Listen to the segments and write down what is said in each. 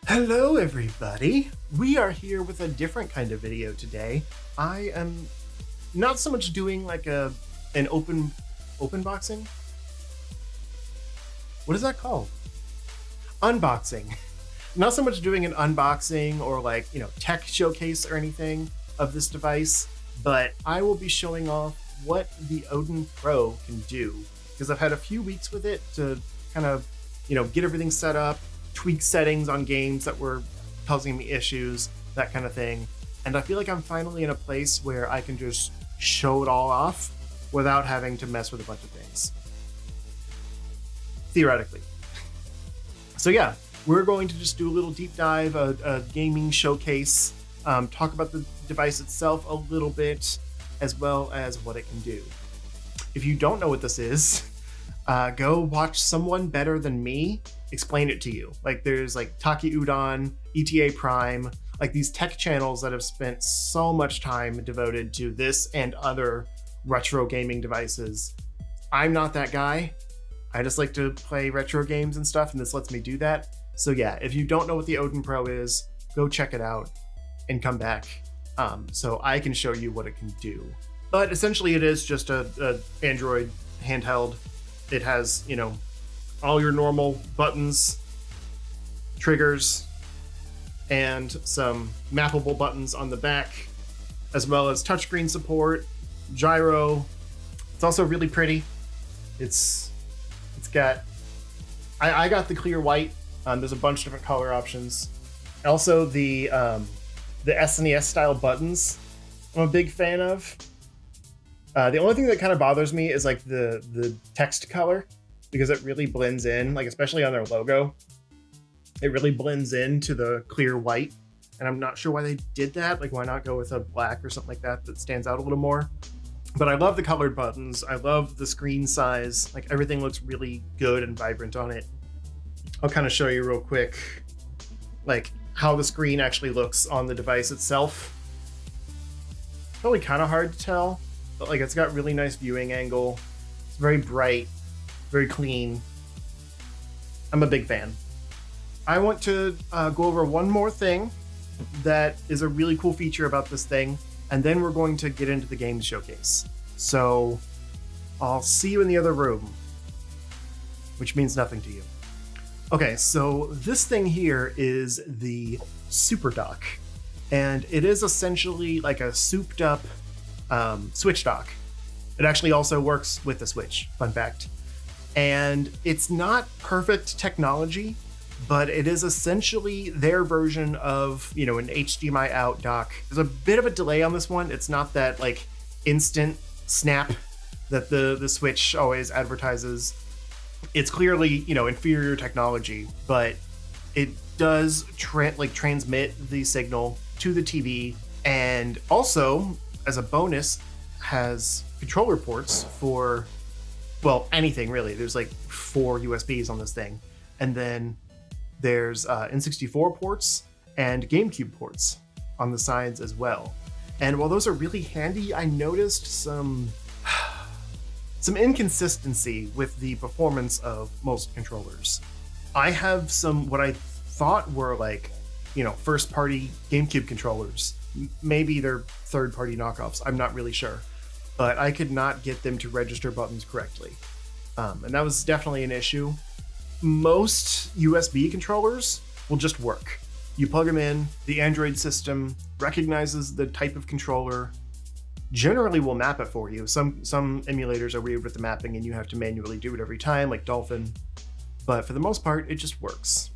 Hello everybody! We are here with a different kind of video today. I am not so much doing like an open boxing. What is that called? Unboxing. Not so much doing an unboxing or like, tech showcase or anything of this device, but I will be showing off what the Odin Pro can do, because I've had a few weeks with it to kind of, get everything set up, tweak settings on games that were causing me issues, that kind of thing. And I feel like I'm finally in a place where I can just show it all off without having to mess with a bunch of things. Theoretically. So yeah, we're going to just do a little deep dive, a gaming showcase, talk about the device itself a little bit, as well as what it can do. If you don't know what this is, go watch someone better than me explain it to you. Like there's like Taki Udon, ETA Prime, like these tech channels that have spent so much time devoted to this and other retro gaming devices. I'm not that guy. I just like to play retro games and stuff, and this lets me do that. So yeah, if you don't know what the Odin Pro is, go check it out and come back so I can show you what it can do. But essentially it is just a Android handheld. It has, all your normal buttons, triggers, and some mappable buttons on the back, as well as touchscreen support, gyro. It's also really pretty. It's got, I got the clear white. There's a bunch of different color options. Also the SNES style buttons, I'm a big fan of. The only thing that kind of bothers me is like the text color, because it really blends in, like especially on their logo, it really blends into the clear white. And I'm not sure why they did that. Like, why not go with a black or something like that that stands out a little more? But I love the colored buttons. I love the screen size. Like everything looks really good and vibrant on it. I'll kind of show you real quick, like how the screen actually looks on the device itself. Probably kind of hard to tell, but like it's got really nice viewing angle. It's very bright, very clean. I'm a big fan. I want to go over one more thing that is a really cool feature about this thing, and then we're going to get into the game showcase. So I'll see you in the other room, which means nothing to you. Okay, so this thing here is the Superdock, and it is essentially like a souped up Switch dock. It actually also works with the Switch, fun fact. And it's not perfect technology, but it is essentially their version of, an HDMI-out dock. There's a bit of a delay on this one. It's not that like instant snap that the Switch always advertises. It's clearly, inferior technology, but it does transmit the signal to the TV, and also as a bonus has controller ports for, well, anything really. There's like 4 USBs on this thing, and then there's N64 ports and GameCube ports on the sides as well. And while those are really handy, I noticed some inconsistency with the performance of most controllers. I have some what I thought were like, first party GameCube controllers. Maybe they're third party knockoffs, I'm not really sure. But I could not get them to register buttons correctly. And that was definitely an issue. Most USB controllers will just work. You plug them in, the Android system recognizes the type of controller, generally will map it for you. Some emulators are weird with the mapping and you have to manually do it every time, like Dolphin. But for the most part, it just works.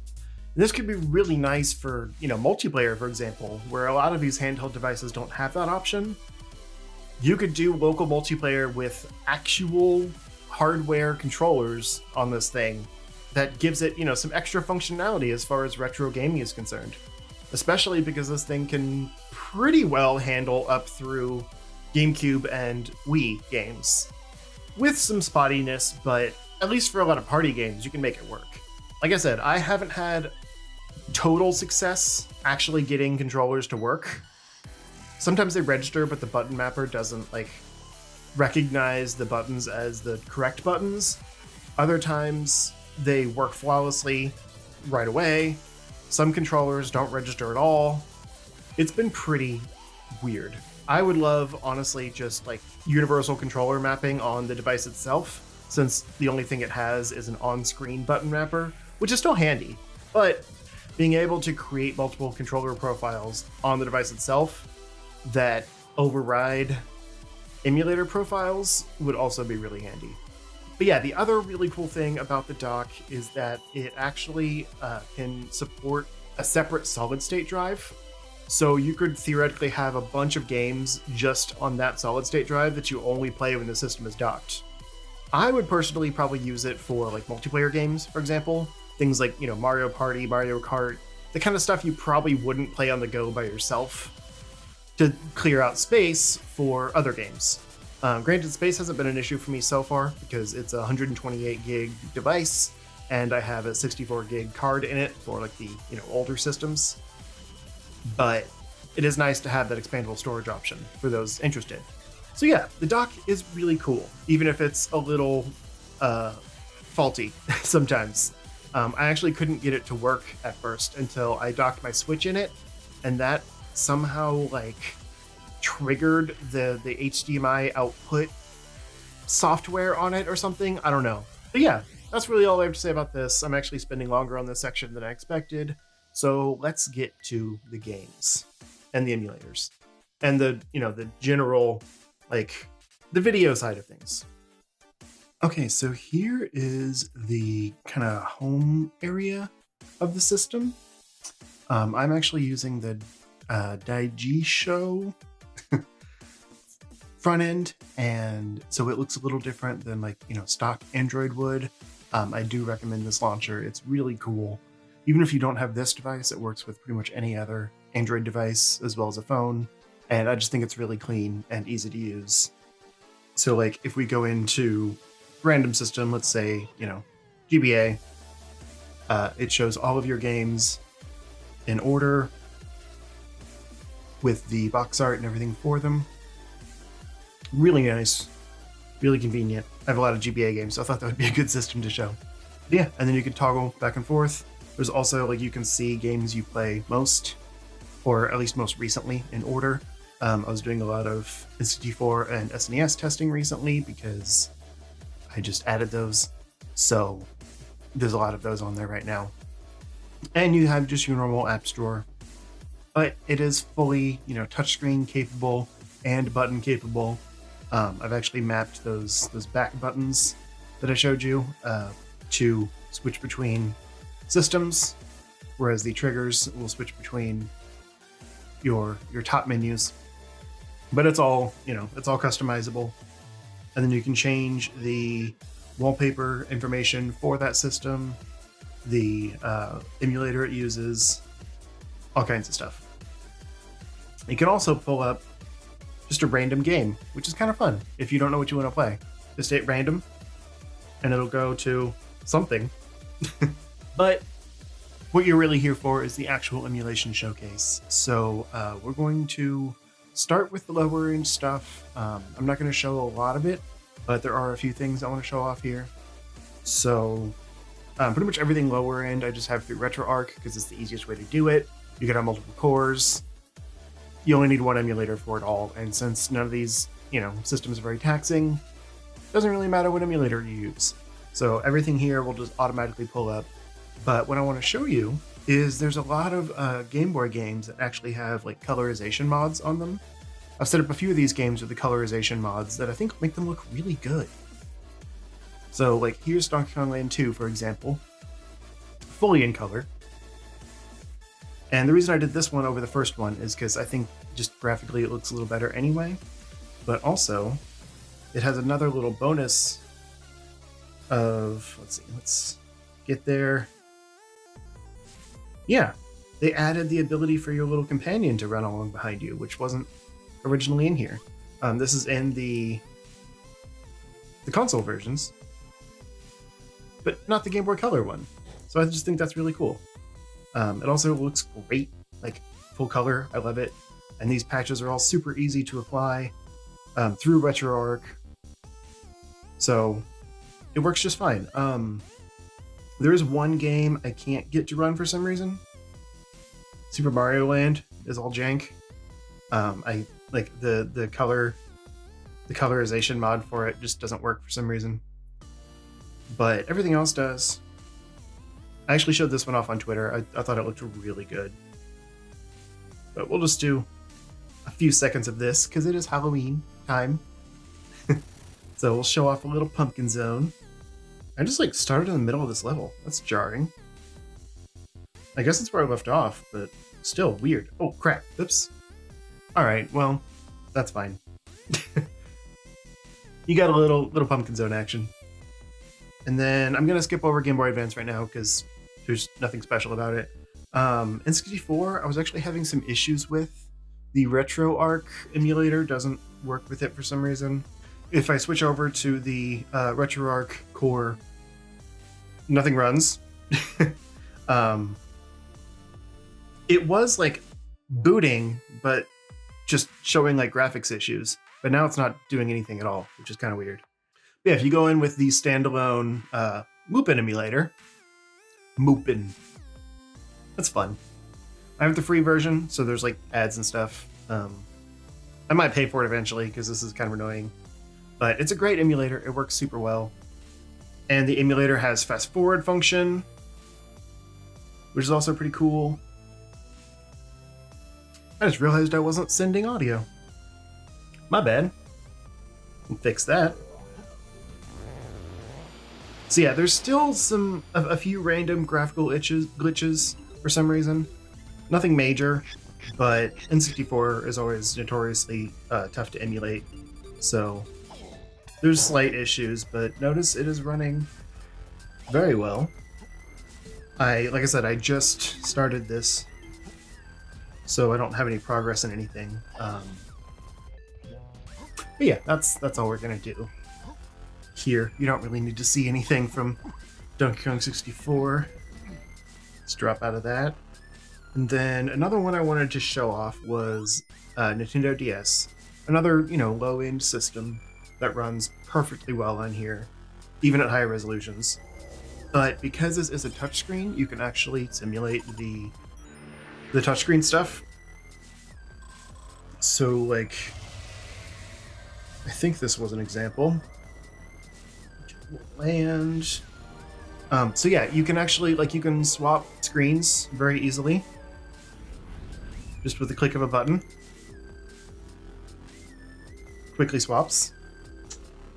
And this could be really nice for, multiplayer, for example, where a lot of these handheld devices don't have that option. You could do local multiplayer with actual hardware controllers on this thing that gives it, some extra functionality as far as retro gaming is concerned. Especially because this thing can pretty well handle up through GameCube and Wii games. With some spottiness, but at least for a lot of party games, you can make it work. Like I said, I haven't had total success actually getting controllers to work. Sometimes they register, but the button mapper doesn't recognize the buttons as the correct buttons. Other times they work flawlessly right away. Some controllers don't register at all. It's been pretty weird. I would love, honestly, just like universal controller mapping on the device itself, since the only thing it has is an on-screen button wrapper, which is still handy. But being able to create multiple controller profiles on the device itself that override emulator profiles would also be really handy. But yeah, the other really cool thing about the dock is that it actually can support a separate solid state drive. So you could theoretically have a bunch of games just on that solid state drive that you only play when the system is docked. I would personally probably use it for like multiplayer games, for example. Things like, Mario Party, Mario Kart, the kind of stuff you probably wouldn't play on the go by yourself to clear out space for other games. Granted, space hasn't been an issue for me so far because it's a 128 gig device and I have a 64 gig card in it for like the older systems. But it is nice to have that expandable storage option for those interested. So yeah, the dock is really cool, even if it's a little faulty sometimes. I actually couldn't get it to work at first until I docked my Switch in it, and that somehow triggered the HDMI output software on it or something. I don't know. But yeah, that's really all I have to say about this. I'm actually spending longer on this section than I expected. So let's get to the games and the emulators and the general, the video side of things. Okay, so here is the kind of home area of the system. I'm actually using the Daijisho front end, and so it looks a little different than stock Android would. I do recommend this launcher. It's really cool. Even if you don't have this device, it works with pretty much any other Android device as well as a phone. And I just think it's really clean and easy to use. So if we go into random system, let's say, GBA, it shows all of your games in order with the box art and everything for them. Really nice, really convenient. I have a lot of GBA games, so I thought that would be a good system to show. But yeah, and then you can toggle back and forth. There's also you can see games you play most, or at least most recently in order. I was doing a lot of N64 and SNES testing recently because I just added those. So there's a lot of those on there right now. And you have just your normal app store, but it is fully, touchscreen capable and button capable. I've actually mapped those back buttons that I showed you to switch between systems, whereas the triggers will switch between your top menus. But it's all, it's all customizable. And then you can change the wallpaper information for that system, the emulator it uses, all kinds of stuff. You can also pull up just a random game, which is kind of fun if you don't know what you want to play. Just hit random, and it'll go to something. But what you're really here for is the actual emulation showcase. So we're going to start with the lower range stuff. I'm not going to show a lot of it, but there are a few things I want to show off here. So pretty much everything lower end I just have through RetroArch because it's the easiest way to do it. You can have multiple cores. You only need one emulator for it all, and since none of these systems are very taxing, it doesn't really matter what emulator you use. So everything here will just automatically pull up. But what I want to show you is there's a lot of Game Boy games that actually have colorization mods on them. I've set up a few of these games with the colorization mods that I think make them look really good. So here's Donkey Kong Land 2, for example, fully in color. And the reason I did this one over the first one is because I think just graphically it looks a little better anyway. But also, it has another little bonus of, let's get there. Yeah, they added the ability for your little companion to run along behind you, which wasn't originally in here. This is in the console versions, but not the Game Boy Color one. So I just think that's really cool. It also looks great, full color. I love it. And these patches are all super easy to apply through RetroArch. So it works just fine. There is one game I can't get to run for some reason. Super Mario Land is all jank. I like the colorization mod for it just doesn't work for some reason. But everything else does. I actually showed this one off on Twitter. I thought it looked really good. But we'll just do a few seconds of this because it is Halloween time. So we'll show off a little pumpkin zone. I just like started in the middle of this level. That's jarring. I guess that's where I left off, but still weird. Oh crap, oops. Alright, well, that's fine. You got a little pumpkin zone action. And then I'm gonna skip over Game Boy Advance right now because there's nothing special about it. N64, I was actually having some issues with. The RetroArch emulator doesn't work with it for some reason. If I switch over to the RetroArch core, nothing runs. It was like booting, but just showing like graphics issues. But now it's not doing anything at all, which is kind of weird. But yeah, if you go in with the standalone Mupen emulator, Mupen, that's fun. I have the free version, so there's like ads and stuff. I might pay for it eventually because this is kind of annoying. But it's a great emulator. It works super well. And the emulator has fast forward function, which is also pretty cool. I just realized I wasn't sending audio. My bad. We'll fix that. So yeah, there's still a few random graphical glitches for some reason. Nothing major, but N64 is always notoriously tough to emulate. So there's slight issues, but notice it is running very well. Like I said, I just started this, so I don't have any progress in anything. But yeah, that's all we're gonna do here. You don't really need to see anything from Donkey Kong 64. Let's drop out of that. And then another one I wanted to show off was Nintendo DS. Another, low-end system that runs perfectly well on here, even at high resolutions. But because this is a touchscreen, you can actually simulate the touchscreen stuff. So, like, I think this was an example. Land. So yeah, you can actually, you can swap screens very easily. Just with the click of a button. Quickly swaps.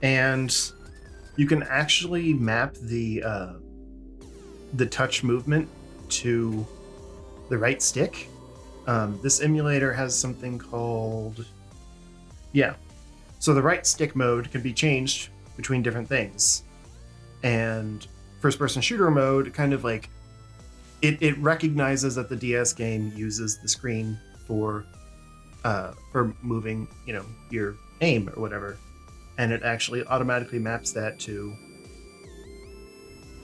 And you can actually map the touch movement to the right stick. This emulator has something called... Yeah. So the right stick mode can be changed between different things. And first-person shooter mode kind of like... It recognizes that the DS game uses the screen for moving, your aim or whatever. And it actually automatically maps that to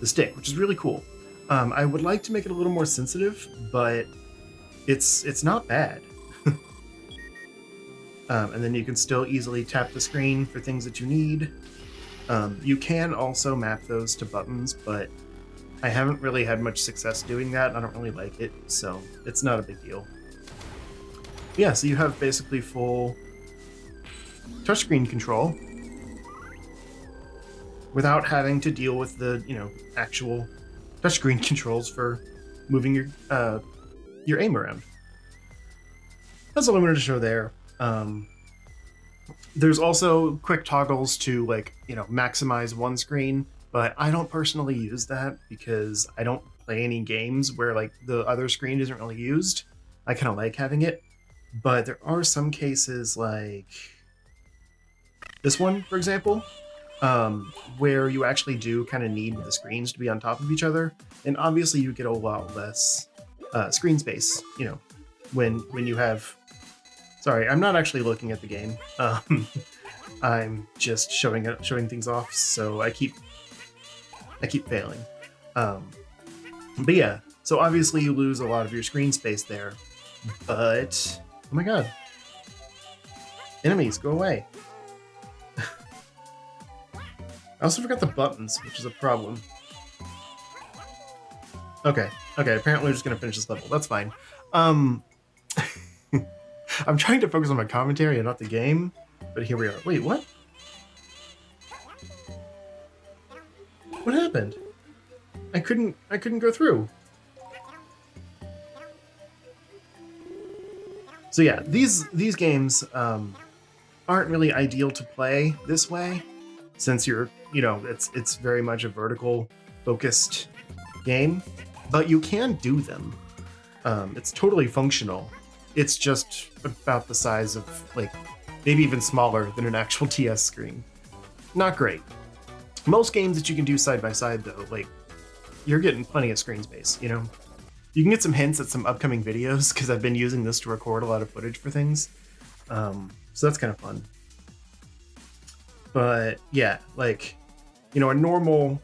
the stick, which is really cool. I would like to make it a little more sensitive, but it's not bad. And then you can still easily tap the screen for things that you need. You can also map those to buttons, but I haven't really had much success doing that. I don't really like it, so it's not a big deal. Yeah, so you have basically full touchscreen control without having to deal with the, actual touchscreen controls for moving your aim around. That's all I wanted to show there. There's also quick toggles to maximize one screen, but I don't personally use that because I don't play any games where the other screen isn't really used. I kind of like having it, but there are some cases like this one, for example, where you actually do kind of need the screens to be on top of each other, and obviously you get a lot less screen space, when you have... Sorry, I'm not actually looking at the game. I'm just showing things off, so I keep failing. But yeah, so obviously you lose a lot of your screen space there, but oh my god, enemies, go away. I also forgot the buttons, which is a problem. Okay, Okay, apparently we're just gonna finish this level. That's fine. I'm trying to focus on my commentary and not the game, but here we are. Wait, what? What happened? I couldn't go through. So yeah, these games aren't really ideal to play this way, since it's very much a vertical focused game, but you can do them. It's totally functional. It's just about the size of, like, maybe even smaller than an actual TS screen. Not great. Most games that you can do side by side, though, like, you're getting plenty of screen space, you know? You can get some hints at some upcoming videos, because I've been using this to record a lot of footage for things. So that's kind of fun. But yeah, like, you know, a normal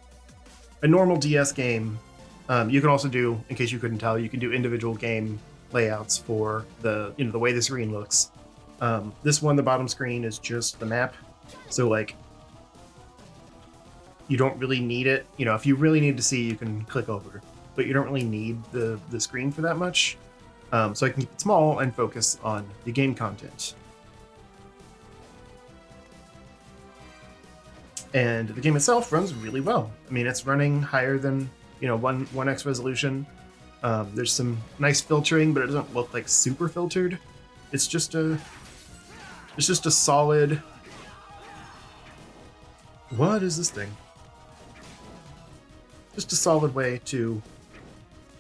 DS game, you can also do, in case you couldn't tell, you can do individual game layouts for the way the screen looks. This one, the bottom screen is just the map, so like you don't really need it. You know, if you really need to see, you can click over, but you don't really need the screen for that much. So I can keep it small and focus on the game content. And the game itself runs really well. I mean, it's running higher than 1x resolution. There's some nice filtering, but it doesn't look like super filtered. It's just a solid. What is this thing? Just a solid way to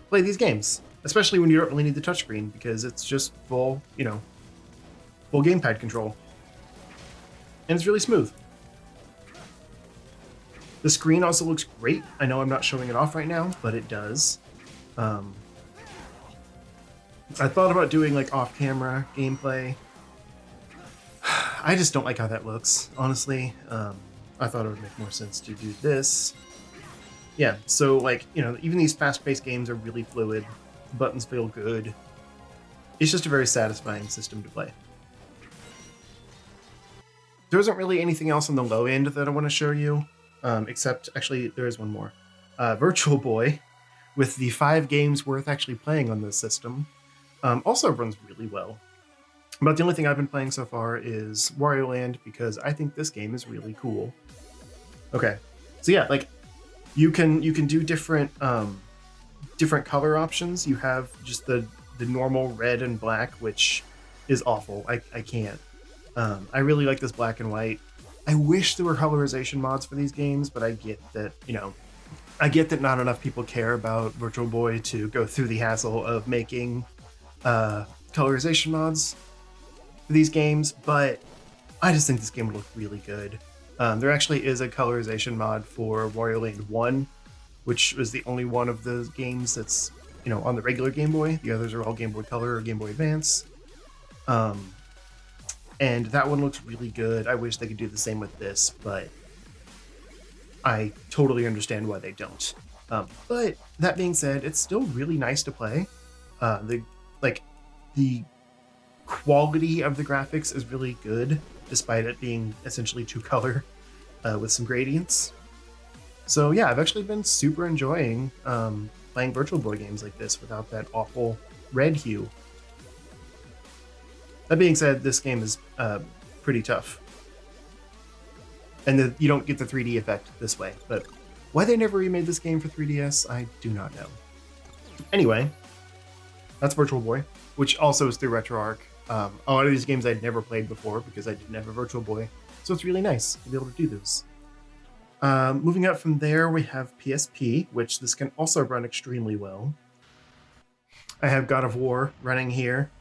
play these games, especially when you don't really need the touchscreen, because it's just full gamepad control, and it's really smooth. The screen also looks great. I know I'm not showing it off right now, but it does. I thought about doing like off-camera gameplay. I just don't like how that looks, honestly. I thought it would make more sense to do this. Yeah, so like, even these fast-paced games are really fluid. The buttons feel good. It's just a very satisfying system to play. There isn't really anything else on the low end that I want to show you. Except, actually, there is one more. Virtual Boy, with the 5 games worth actually playing on this system, also runs really well. But the only thing I've been playing so far is Wario Land, because I think this game is really cool. Okay, so yeah, like, you can do different color options. You have just the normal red and black, which is awful. I can't. I really like this black and white. I wish there were colorization mods for these games, but I get that, not enough people care about Virtual Boy to go through the hassle of making colorization mods for these games, but I just think this game would look really good. There actually is a colorization mod for Wario Land 1, which was the only one of the games that's, on the regular Game Boy. The others are all Game Boy Color or Game Boy Advance. And that one looks really good. I wish they could do the same with this, but I totally understand why they don't. But that being said, it's still really nice to play. The quality of the graphics is really good, despite it being essentially 2-color with some gradients. So yeah, I've actually been super enjoying playing Virtual Boy games like this without that awful red hue. That being said, this game is pretty tough. And you don't get the 3D effect this way. But why they never remade this game for 3DS, I do not know. Anyway, that's Virtual Boy, which also is through RetroArch. A lot of these games I'd never played before because I didn't have a Virtual Boy. So it's really nice to be able to do this. Moving up from there, we have PSP, which this can also run extremely well. I have God of War running here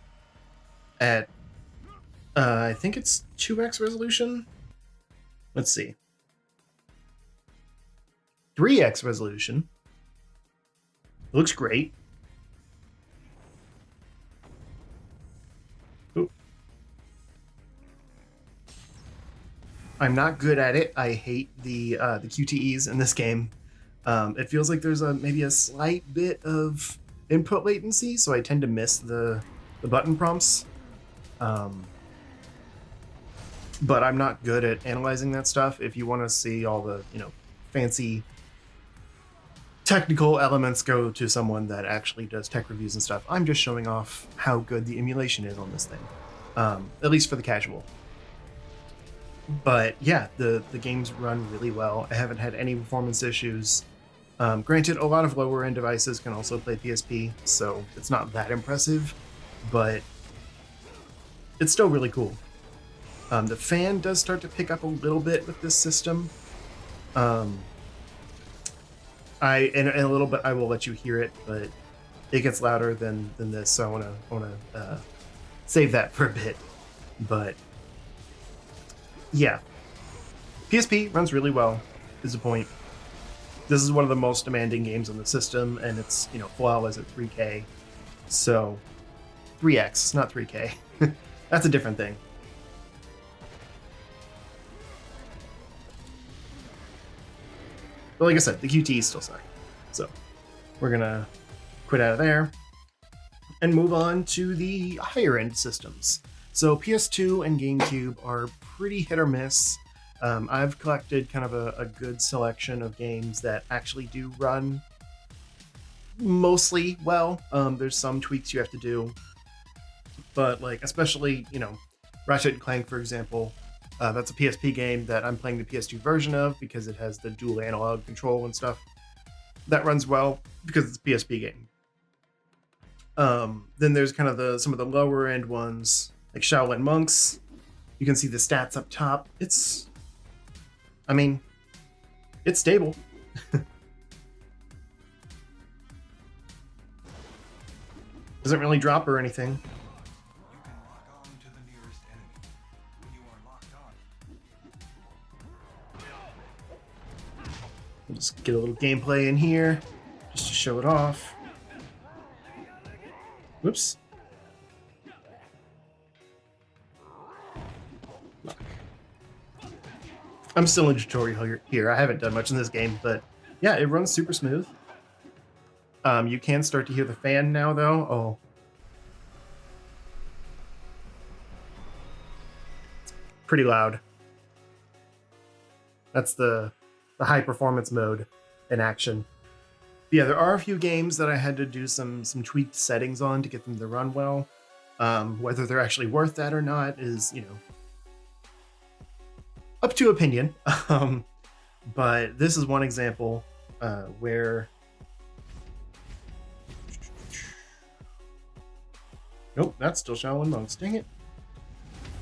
at I think it's 2x resolution. Let's see. 3x resolution. It looks great. Ooh. I'm not good at it. I hate the QTEs in this game. It feels like there's maybe a slight bit of input latency, so I tend to miss the button prompts. But I'm not good at analyzing that stuff. If you want to see all the, fancy technical elements go to someone that actually does tech reviews and stuff. I'm just showing off how good the emulation is on this thing, at least for the casual. But yeah, the games run really well. I haven't had any performance issues. Granted, a lot of lower end devices can also play PSP, so it's not that impressive, but it's still really cool. The fan does start to pick up a little bit with this system. In a little bit I will let you hear it, but it gets louder than this, so I wanna save that for a bit. But yeah, PSP runs really well, is the point. This is one of the most demanding games on the system, and it's, you know, flawless at 3K. So 3X, not 3K. That's a different thing. But like I said, the QTEs still suck. So we're gonna quit out of there and move on to the higher end systems. So PS2 and GameCube are pretty hit or miss. I've collected kind of a good selection of games that actually do run mostly well. There's some tweaks you have to do, but like especially, you know, Ratchet and Clank, for example, that's a PSP game that I'm playing the PS2 version of because it has the dual analog control and stuff. That runs well because it's a PSP game. Then there's kind of some of the lower end ones, like Shaolin Monks. You can see the stats up top. It's stable. Doesn't really drop or anything. We'll just get a little gameplay in here just to show it off. Whoops. I'm still in tutorial here. I haven't done much in this game, but yeah, it runs super smooth. You can start to hear the fan now, though. Oh. Pretty loud. That's the high performance mode in action. But yeah, there are a few games that I had to do some tweaked settings on to get them to run well. Whether they're actually worth that or not is, you know, up to opinion. But this is one example where... Nope, that's still Shaolin Monks. Dang it.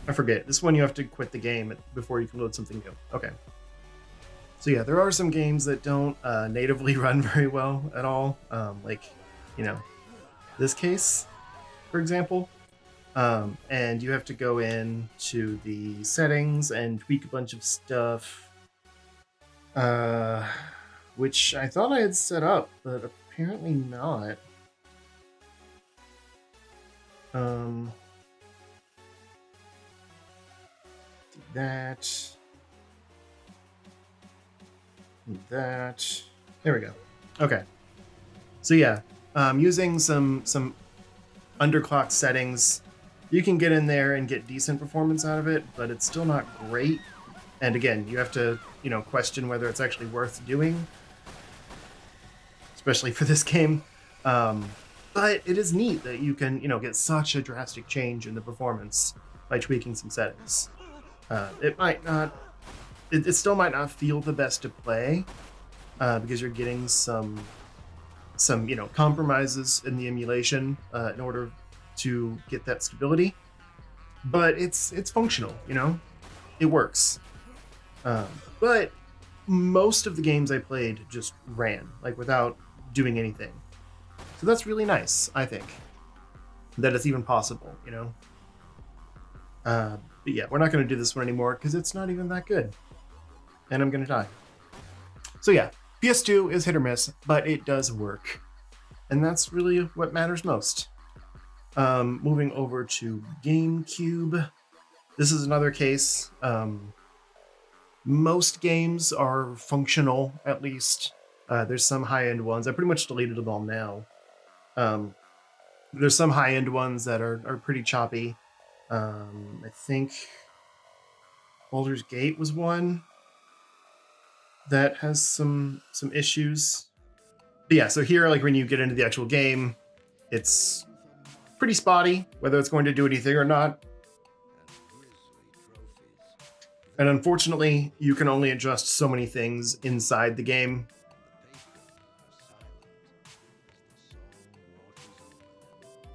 I forget. This one you have to quit the game before you can load something new. Okay. So yeah, there are some games that don't natively run very well at all. Like, you know, this case, for example. And you have to go in to the settings and tweak a bunch of stuff, which I thought I had set up, but apparently not. That. There we go. Okay. So yeah, using some underclocked settings, you can get in there and get decent performance out of it, but it's still not great. And again, you have to, you know, question whether it's actually worth doing, especially for this game. But it is neat that you can, you know, get such a drastic change in the performance by tweaking some settings. It still might not feel the best to play because you're getting some you know, compromises in the emulation in order to get that stability, but it's functional, you know, it works. But most of the games I played just ran like without doing anything, so that's really nice. I think that it's even possible, you know. But yeah, we're not going to do this one anymore because it's not even that good, and I'm going to die. So yeah, PS2 is hit or miss, but it does work, and that's really what matters most. Moving over to GameCube, this is another case. Most games are functional, at least. There's some high-end ones. I pretty much deleted them all now. There's some high-end ones that are pretty choppy. I think Baldur's Gate was one that has some issues. But yeah, so here, like when you get into the actual game, it's pretty spotty, whether it's going to do anything or not. And unfortunately, you can only adjust so many things inside the game.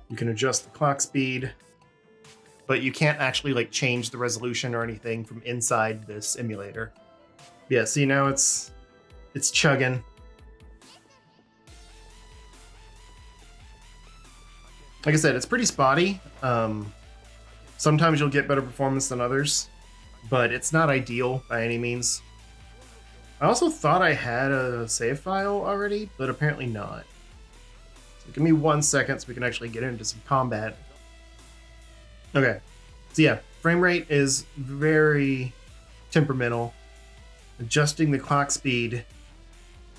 You can adjust the clock speed, but you can't actually like change the resolution or anything from inside this emulator. Yeah, see now it's chugging. Like I said, it's pretty spotty. Sometimes you'll get better performance than others, but it's not ideal by any means. I also thought I had a save file already, but apparently not. So give me 1 second so we can actually get into some combat. Okay, so yeah, frame rate is very temperamental. Adjusting the clock speed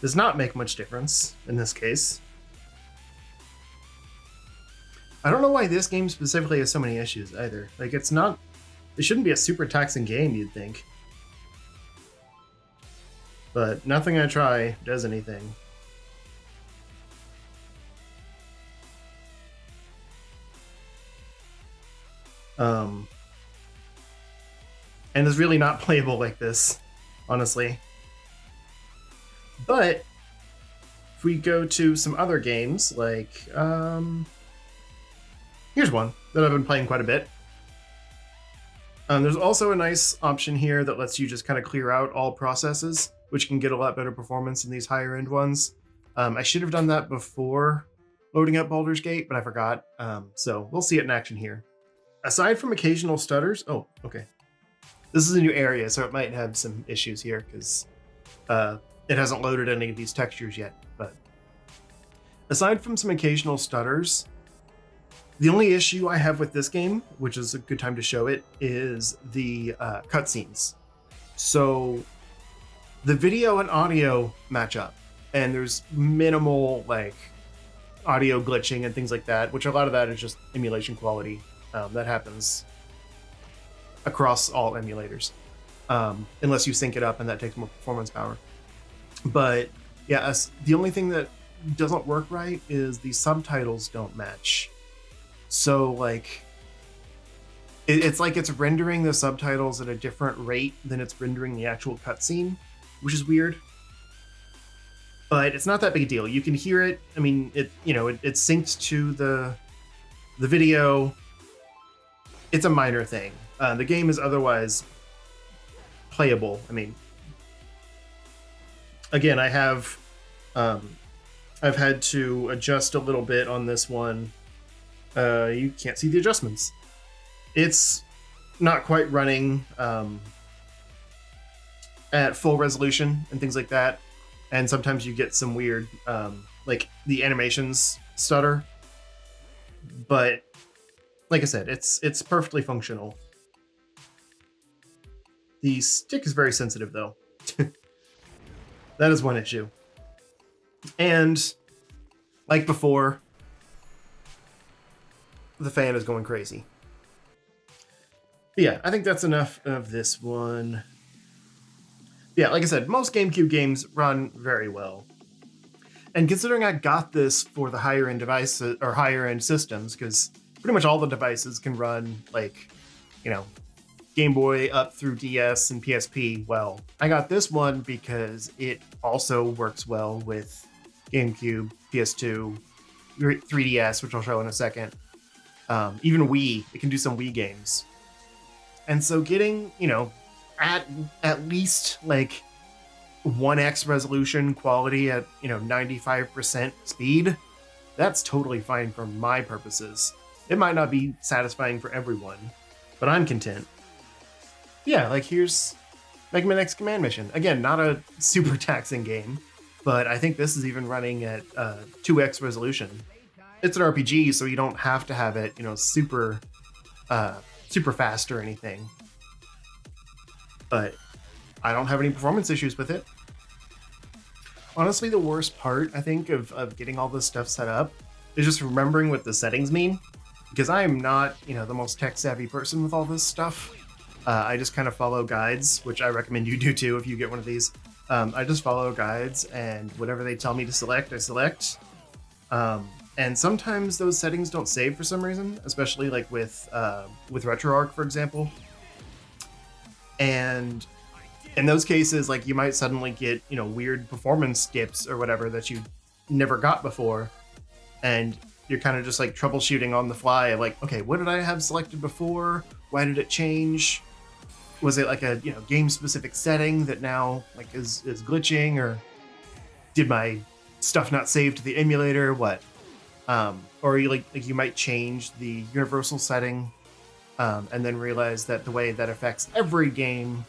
does not make much difference in this case. I don't know why this game specifically has so many issues either. Like, it shouldn't be a super taxing game, you'd think. But nothing I try does anything. And it's really not playable like this, honestly. But if we go to some other games, like here's one that I've been playing quite a bit. There's also a nice option here that lets you just kind of clear out all processes, which can get a lot better performance in these higher end ones. I should have done that before loading up Baldur's Gate, but I forgot. So we'll see it in action here. Aside from occasional stutters, oh, okay. This is a new area, so it might have some issues here because it hasn't loaded any of these textures yet. But aside from some occasional stutters, the only issue I have with this game, which is a good time to show it, is the cutscenes. So the video and audio match up, and there's minimal like audio glitching and things like that, which a lot of that is just emulation quality. That happens across all emulators, unless you sync it up, and that takes more performance power. But yeah, the only thing that doesn't work right is the subtitles don't match. So like, it's like it's rendering the subtitles at a different rate than it's rendering the actual cutscene, which is weird. But it's not that big a deal. You can hear it. I mean, it's synced to the video. It's a minor thing. The game is otherwise playable. I mean, again, I've had to adjust a little bit on this one. You can't see the adjustments. It's not quite running at full resolution and things like that. And sometimes you get some weird, like the animations stutter. But like I said, it's perfectly functional. The stick is very sensitive, though. That is one issue. And like before, the fan is going crazy. But yeah, I think that's enough of this one. Yeah, like I said, most GameCube games run very well. And considering I got this for the higher end devices or higher end systems, because pretty much all the devices can run like, Game Boy up through DS and PSP well. I got this one because it also works well with GameCube, PS2, 3DS, which I'll show in a second. Even Wii, it can do some Wii games. And so getting, at least like 1x resolution quality at, 95% speed, that's totally fine for my purposes. It might not be satisfying for everyone, but I'm content. Yeah, like here's Mega Man X Command Mission. Again, not a super taxing game, but I think this is even running at 2x resolution. It's an RPG, so you don't have to have it, super fast or anything. But I don't have any performance issues with it. Honestly, the worst part, I think, of getting all this stuff set up is just remembering what the settings mean. Because I am not, the most tech-savvy person with all this stuff. I just kind of follow guides, which I recommend you do too if you get one of these. I just follow guides, and whatever they tell me to select, I select. And sometimes those settings don't save for some reason, especially like with RetroArch, for example. And in those cases, like you might suddenly get, you know, weird performance dips or whatever that you never got before, and you're kind of just like troubleshooting on the fly of like, okay, what did I have selected before? Why did it change? Was it like a, you know, game specific setting that now like is glitching, or did my stuff not save to the emulator? What? Or you might change the universal setting, and then realize that the way that affects every game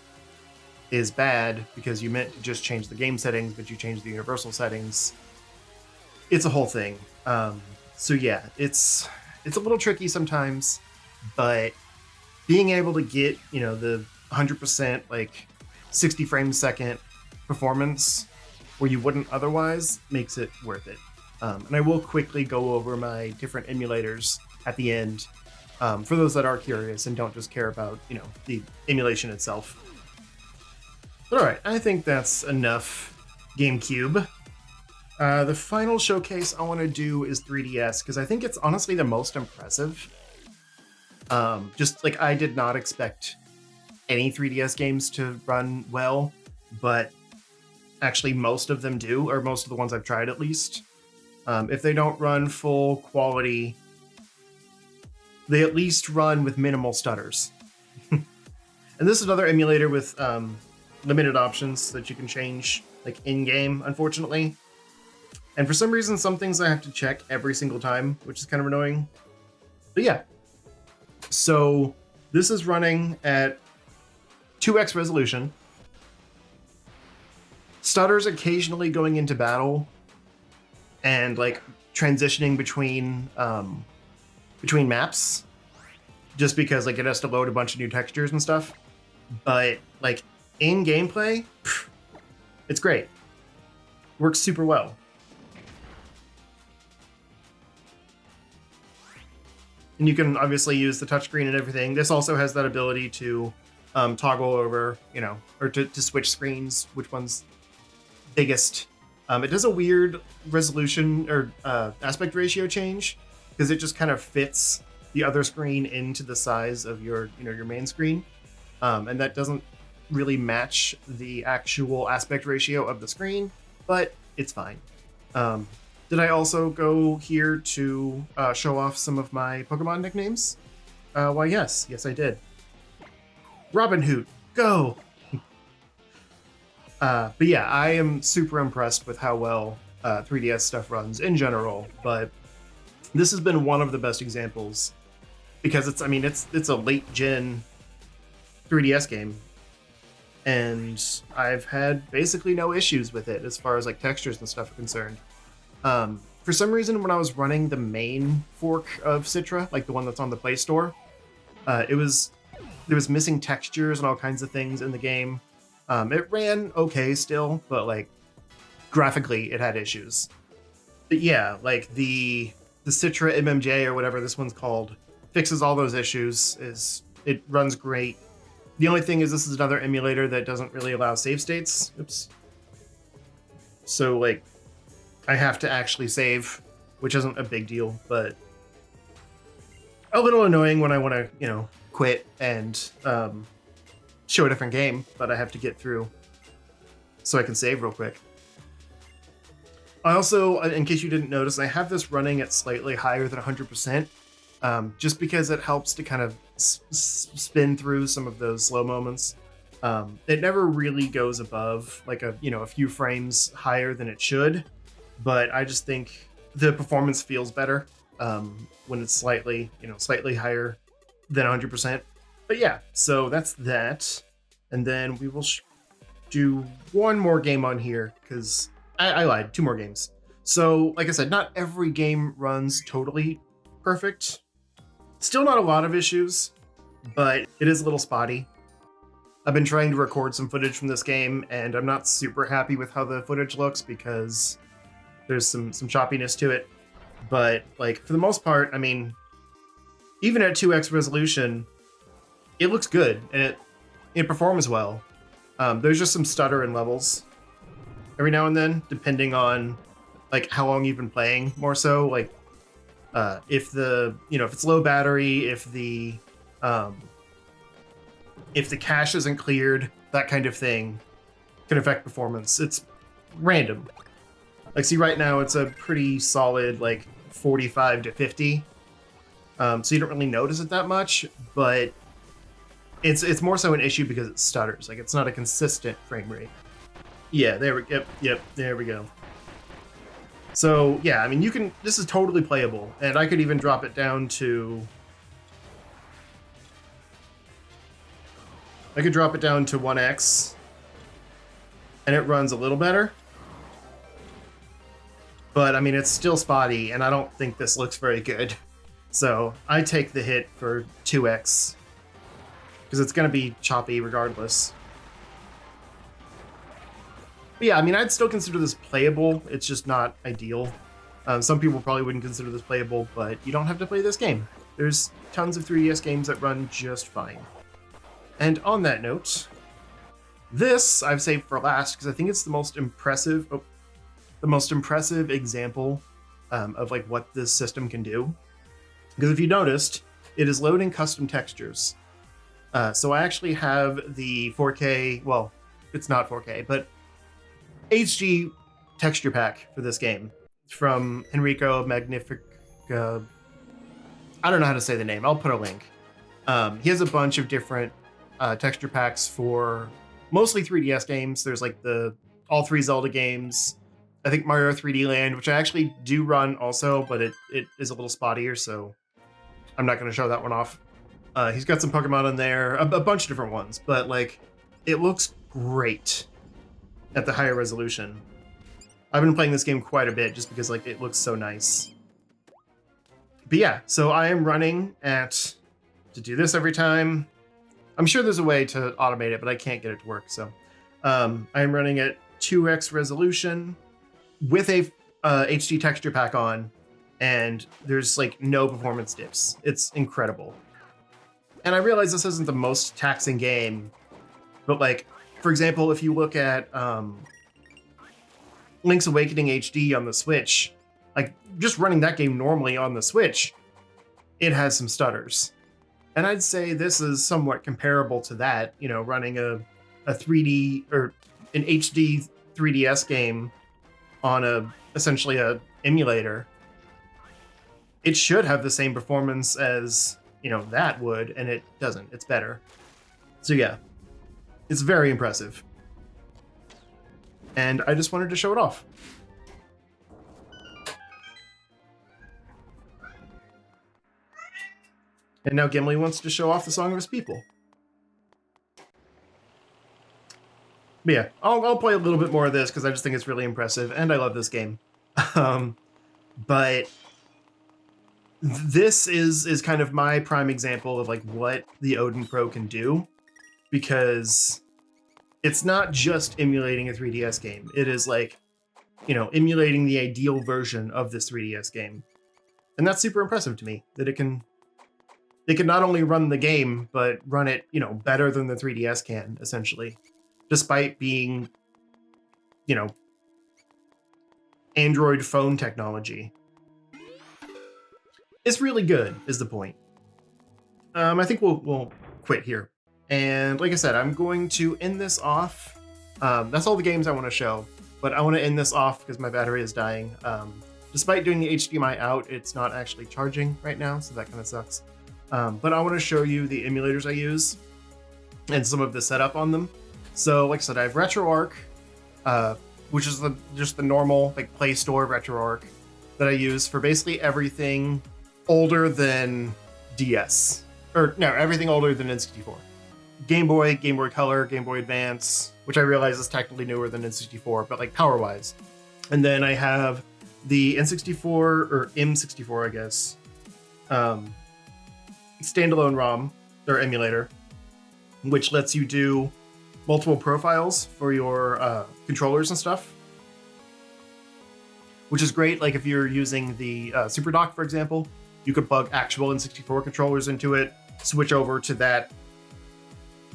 is bad because you meant to just change the game settings, but you changed the universal settings. It's a whole thing. So yeah, it's a little tricky sometimes, but being able to get, you know, the 100% like 60 frames a second performance where you wouldn't otherwise makes it worth it. And I will quickly go over my different emulators at the end, for those that are curious and don't just care about, you know, the emulation itself. But all right, I think that's enough GameCube. The final showcase I want to do is 3DS, because I think it's honestly the most impressive. Just like, I did not expect any 3DS games to run well, but actually most of them do, or most of the ones I've tried at least. If they don't run full quality, they at least run with minimal stutters. And this is another emulator with limited options that you can change like in-game, unfortunately. And for some reason, some things I have to check every single time, which is kind of annoying. But yeah. So this is running at 2x resolution. Stutters occasionally going into battle and like transitioning between maps, just because like it has to load a bunch of new textures and stuff. But like in gameplay, it's great. Works super well. And you can obviously use the touchscreen and everything. This also has that ability to toggle over, you know, or to switch screens, which one's biggest. It does a weird resolution or aspect ratio change, because it just kind of fits the other screen into the size of your, you know, your main screen. And that doesn't really match the actual aspect ratio of the screen, but it's fine. Did I also go here to show off some of my Pokemon nicknames? Why, yes, I did. Robin Hoot, go! But yeah, I am super impressed with how well 3DS stuff runs in general, but this has been one of the best examples, because it's a late gen 3DS game, and I've had basically no issues with it as far as like textures and stuff are concerned. For some reason, when I was running the main fork of Citra, like the one that's on the Play Store, there was missing textures and all kinds of things in the game. It ran okay still, but like graphically it had issues. But yeah, like the Citra MMJ or whatever this one's called fixes all those issues. It runs great. The only thing is this is another emulator that doesn't really allow save states. Oops. So like I have to actually save, which isn't a big deal, but a little annoying when I want to, you know, quit and show a different game, but I have to get through so I can save real quick. I also, in case you didn't notice, I have this running at slightly higher than 100%, just because it helps to kind of spin through some of those slow moments. It never really goes above like a few frames higher than it should, but I just think the performance feels better when it's slightly higher than 100%. But yeah, so that's that. And then we will do one more game on here, because I lied, 2 more games. So like I said, not every game runs totally perfect. Still not a lot of issues, but it is a little spotty. I've been trying to record some footage from this game, and I'm not super happy with how the footage looks because there's some choppiness to it. But like for the most part, I mean, even at 2x resolution, it looks good and it performs well. There's just some stutter in levels, every now and then, depending on like how long you've been playing. More so, like if it's low battery, if the cache isn't cleared, that kind of thing can affect performance. It's random. Like, see, right now it's a pretty solid like 45 to 50. So you don't really notice it that much, but it's more so an issue because it stutters. Like, it's not a consistent frame rate. Yeah, there we go. Yep, there we go. So yeah, I mean, this is totally playable, and I could even drop it down to 1x, and it runs a little better. But I mean, it's still spotty, and I don't think this looks very good. So I take the hit for 2x, because it's going to be choppy regardless. But yeah, I mean, I'd still consider this playable. It's just not ideal. Some people probably wouldn't consider this playable, but you don't have to play this game. There's tons of 3DS games that run just fine. And on that note, this I've saved for last because I think it's the most impressive example of like what this system can do. Because if you noticed, it is loading custom textures. So I actually have the 4K, well, it's not 4K, but HD texture pack for this game from Enrico Magnifica. I don't know how to say the name. I'll put a link. He has a bunch of different texture packs for mostly 3DS games. There's like all 3 Zelda games. I think Mario 3D Land, which I actually do run also, but it is a little spottier, so I'm not going to show that one off. He's got some Pokemon in there, a bunch of different ones, but like it looks great at the higher resolution. I've been playing this game quite a bit just because like it looks so nice. But yeah, so I am running to do this every time. I'm sure there's a way to automate it, but I can't get it to work. So I'm running at 2x resolution with a HD texture pack on, and there's like no performance dips. It's incredible. And I realize this isn't the most taxing game, but like, for example, if you look at Link's Awakening HD on the Switch, like just running that game normally on the Switch, it has some stutters. And I'd say this is somewhat comparable to that, you know, running a 3D or an HD 3DS game on essentially a emulator. It should have the same performance as, you know, that would, and it doesn't. It's better. So yeah, it's very impressive. And I just wanted to show it off. And now Gimli wants to show off the Song of His People. But yeah, I'll play a little bit more of this because I just think it's really impressive, and I love this game. But this is kind of my prime example of like what the Odin Pro can do, because it's not just emulating a 3DS game. It is like, you know, emulating the ideal version of this 3DS game. And that's super impressive to me, that it can not only run the game, but run it, you know, better than the 3DS can, essentially, despite being, you know, Android phone technology. It's really good, is the point. I think we'll quit here. And like I said, I'm going to end this off. That's all the games I want to show, but I want to end this off because my battery is dying. Despite doing the HDMI-out, it's not actually charging right now, so that kind of sucks. But I want to show you the emulators I use and some of the setup on them. So like I said, I have RetroArch, which is just the normal like Play Store RetroArch that I use for basically everything older than DS. Or no, everything older than N64. Game Boy, Game Boy Color, Game Boy Advance, which I realize is technically newer than N64, but like power-wise. And then I have the N64, or M64, I guess, standalone ROM, or emulator, which lets you do multiple profiles for your controllers and stuff. Which is great, like if you're using the Superdock, for example, you could plug actual N64 controllers into it, switch over to that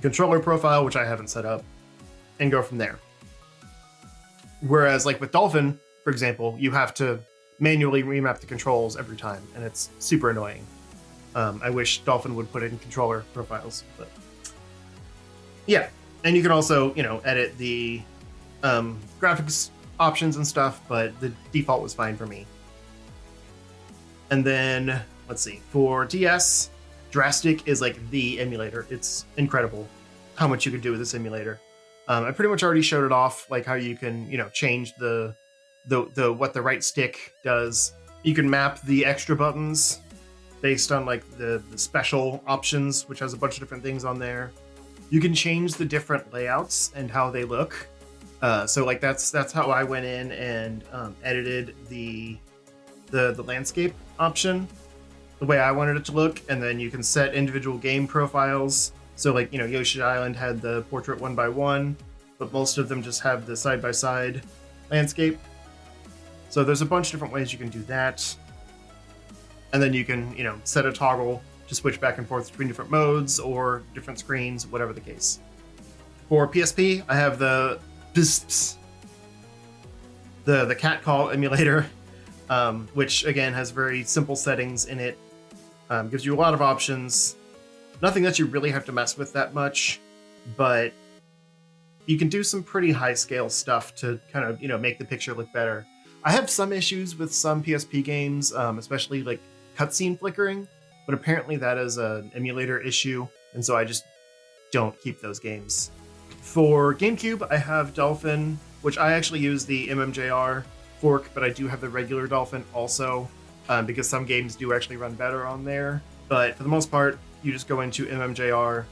controller profile, which I haven't set up, and go from there. Whereas like with Dolphin, for example, you have to manually remap the controls every time, and it's super annoying. I wish Dolphin would put it in controller profiles, but yeah. And you can also, edit the graphics options and stuff, but the default was fine for me. And then, let's see, for DS, Drastic is like the emulator. It's incredible how much you can do with this emulator. I pretty much already showed it off, like how you can, change the what the right stick does. You can map the extra buttons based on like the special options, which has a bunch of different things on there. You can change the different layouts and how they look. So like that's how I went in and edited the landscape option the way I wanted it to look, and then you can set individual game profiles. So like, Yoshi Island had the portrait 1x1, but most of them just have the side-by-side landscape. So there's a bunch of different ways you can do that. And then you can, set a toggle to switch back and forth between different modes or different screens, whatever the case. For PSP, I have the cat call emulator, which again has very simple settings in it. Gives you a lot of options. Nothing that you really have to mess with that much, but you can do some pretty high scale stuff to kind of, make the picture look better. I have some issues with some PSP games, especially like cutscene flickering, but apparently that is an emulator issue, and so I just don't keep those games. For GameCube, I have Dolphin, which I actually use the MMJR fork, but I do have the regular Dolphin also, because some games do actually run better on there. But for the most part, you just go into MMJR,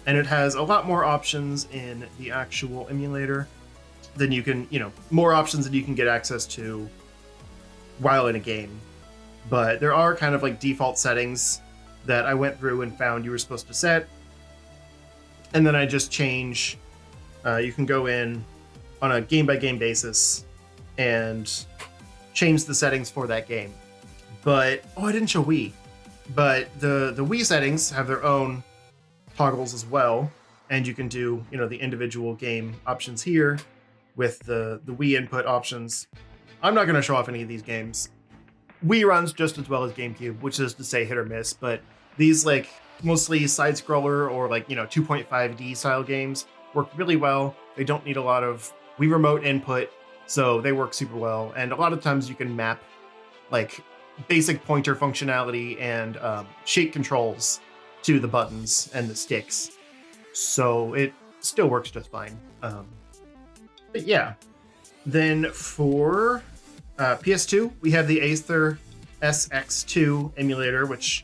and it has a lot more options in the actual emulator than you can, more options than you can get access to while in a game. But there are kind of like default settings that I went through and found you were supposed to set. And then I just change, you can go in on a game by game basis and change the settings for that game. But, I didn't show Wii. But the Wii settings have their own toggles as well. And you can do, the individual game options here with the Wii input options. I'm not going to show off any of these games. Wii runs just as well as GameCube, which is to say hit or miss, but these like mostly side scroller or like, 2.5D style games work really well. They don't need a lot of Wii remote input, so they work super well. And a lot of times you can map like basic pointer functionality and shake controls to the buttons and the sticks. So it still works just fine. But yeah, then for PS2, we have the Aether SX2 emulator, which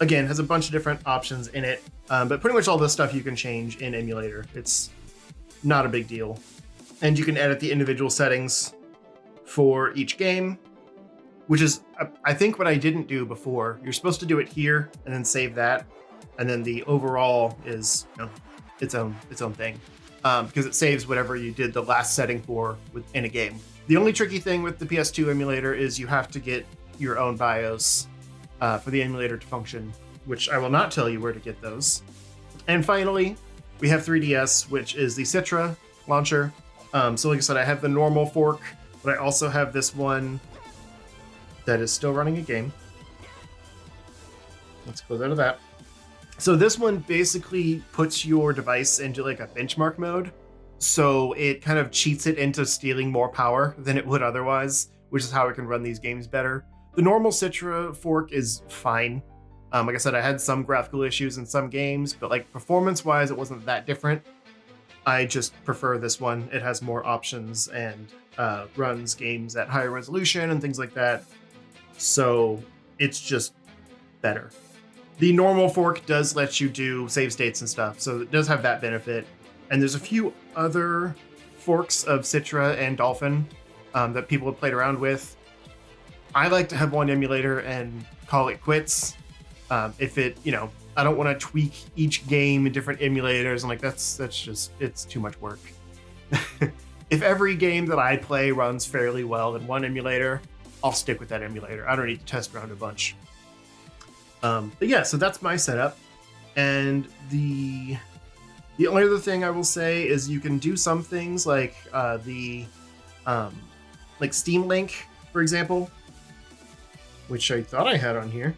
again has a bunch of different options in it, but pretty much all this stuff you can change in emulator. It's not a big deal. And you can edit the individual settings for each game, which is, I think, what I didn't do before. You're supposed to do it here and then save that, and then the overall is its own thing, because it saves whatever you did the last setting for within a game. The only tricky thing with the PS2 emulator is you have to get your own BIOS for the emulator to function, which I will not tell you where to get those. And finally, we have 3DS, which is the Citra launcher. So like I said, I have the normal fork, but I also have this one that is still running a game. Let's close out of that. So this one basically puts your device into like a benchmark mode. So it kind of cheats it into stealing more power than it would otherwise, which is how it can run these games better. The normal Citra fork is fine. Like I said, I had some graphical issues in some games, but like performance-wise, it wasn't that different. I just prefer this one. It has more options and runs games at higher resolution and things like that. So it's just better. The normal fork does let you do save states and stuff, so it does have that benefit. And there's a few other forks of Citra and Dolphin that people have played around with. I like to have one emulator and call it quits. If it, I don't want to tweak each game in different emulators, and like that's just, it's too much work. If every game that I play runs fairly well in one emulator, I'll stick with that emulator. I don't need to test around a bunch. But yeah, so that's my setup. And the only other thing I will say is you can do some things like the like Steam Link, for example, which I thought I had on here.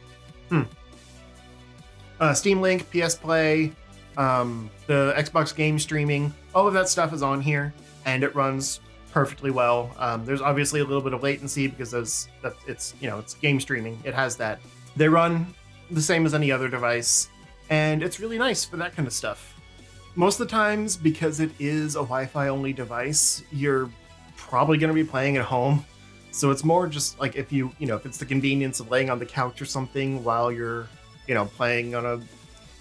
Steam Link, PS Play, the Xbox game streaming, all of that stuff is on here, and it runs perfectly well. There's obviously a little bit of latency because it's game streaming. It has that. They run the same as any other device, and it's really nice for that kind of stuff. Most of the times, because it is a Wi-Fi only device, you're probably going to be playing at home. So it's more just like if if it's the convenience of laying on the couch or something while you're, playing on a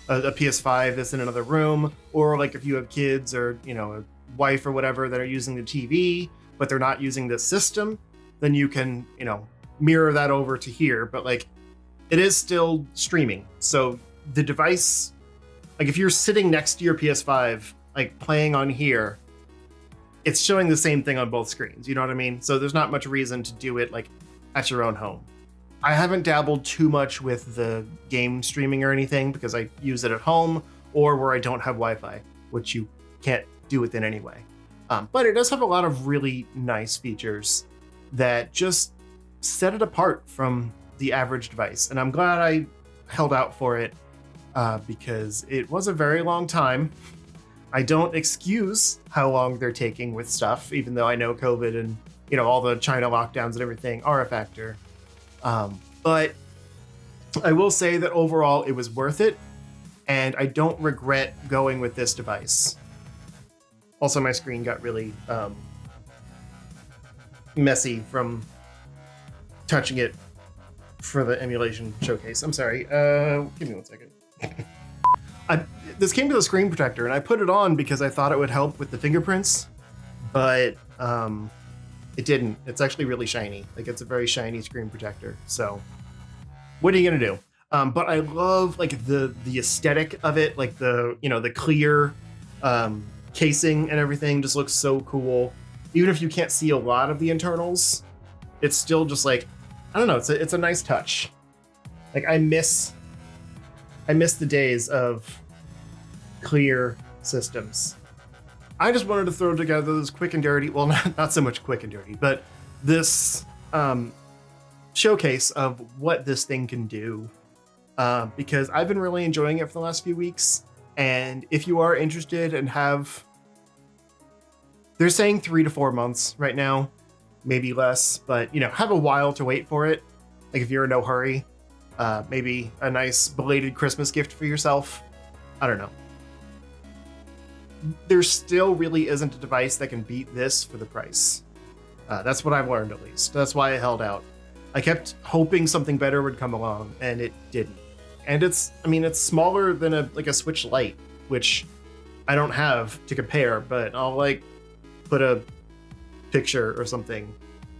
PS5 that's in another room, or like if you have kids or, a wife or whatever that are using the TV, but they're not using the system, then you can, mirror that over to here. But like, it is still streaming. So the device, like if you're sitting next to your PS5, like playing on here, it's showing the same thing on both screens. You know what I mean? So there's not much reason to do it like at your own home. I haven't dabbled too much with the game streaming or anything because I use it at home or where I don't have Wi-Fi, which you can't do it in anyway. But it does have a lot of really nice features that just set it apart from the average device. And I'm glad I held out for it because it was a very long time. I don't excuse how long they're taking with stuff, even though I know COVID and all the China lockdowns and everything are a factor. But I will say that overall it was worth it, and I don't regret going with this device. Also, my screen got really messy from touching it for the emulation showcase. I'm sorry. Give me 1 second. This came to the screen protector, and I put it on because I thought it would help with the fingerprints, but it didn't. It's actually really shiny. Like, it's a very shiny screen protector. So what are you gonna do? But I love like the aesthetic of it, like the clear casing and everything just looks so cool. Even if you can't see a lot of the internals, it's still just like, I don't know, it's a nice touch. Like I miss the days of clear systems. I just wanted to throw together this quick and dirty, well, not so much quick and dirty, but this showcase of what this thing can do, because I've been really enjoying it for the last few weeks. And if you are interested and they're saying 3 to 4 months right now, maybe less, but have a while to wait for it. Like if you're in no hurry, maybe a nice belated Christmas gift for yourself. I don't know. There still really isn't a device that can beat this for the price. That's what I've learned, at least. That's why I held out. I kept hoping something better would come along, and it didn't. And it's smaller than a Switch Lite, which I don't have to compare, but I'll like put a picture or something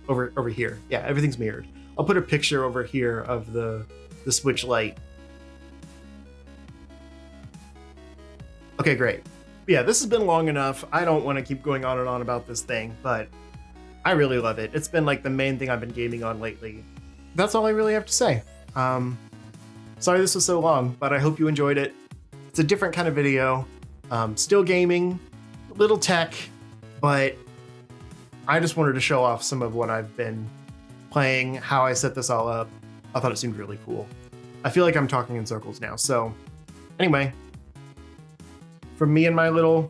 over here. Yeah, everything's mirrored. I'll put a picture over here of the Switch Lite. Okay, great. Yeah, this has been long enough. I don't want to keep going on and on about this thing, but I really love it. It's been like the main thing I've been gaming on lately. That's all I really have to say. Sorry this was so long, but I hope you enjoyed it. It's a different kind of video. Still gaming, a little tech, but I just wanted to show off some of what I've been playing, how I set this all up. I thought it seemed really cool. I feel like I'm talking in circles now. So anyway, from me and my little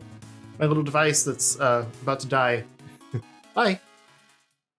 device that's about to die. Bye.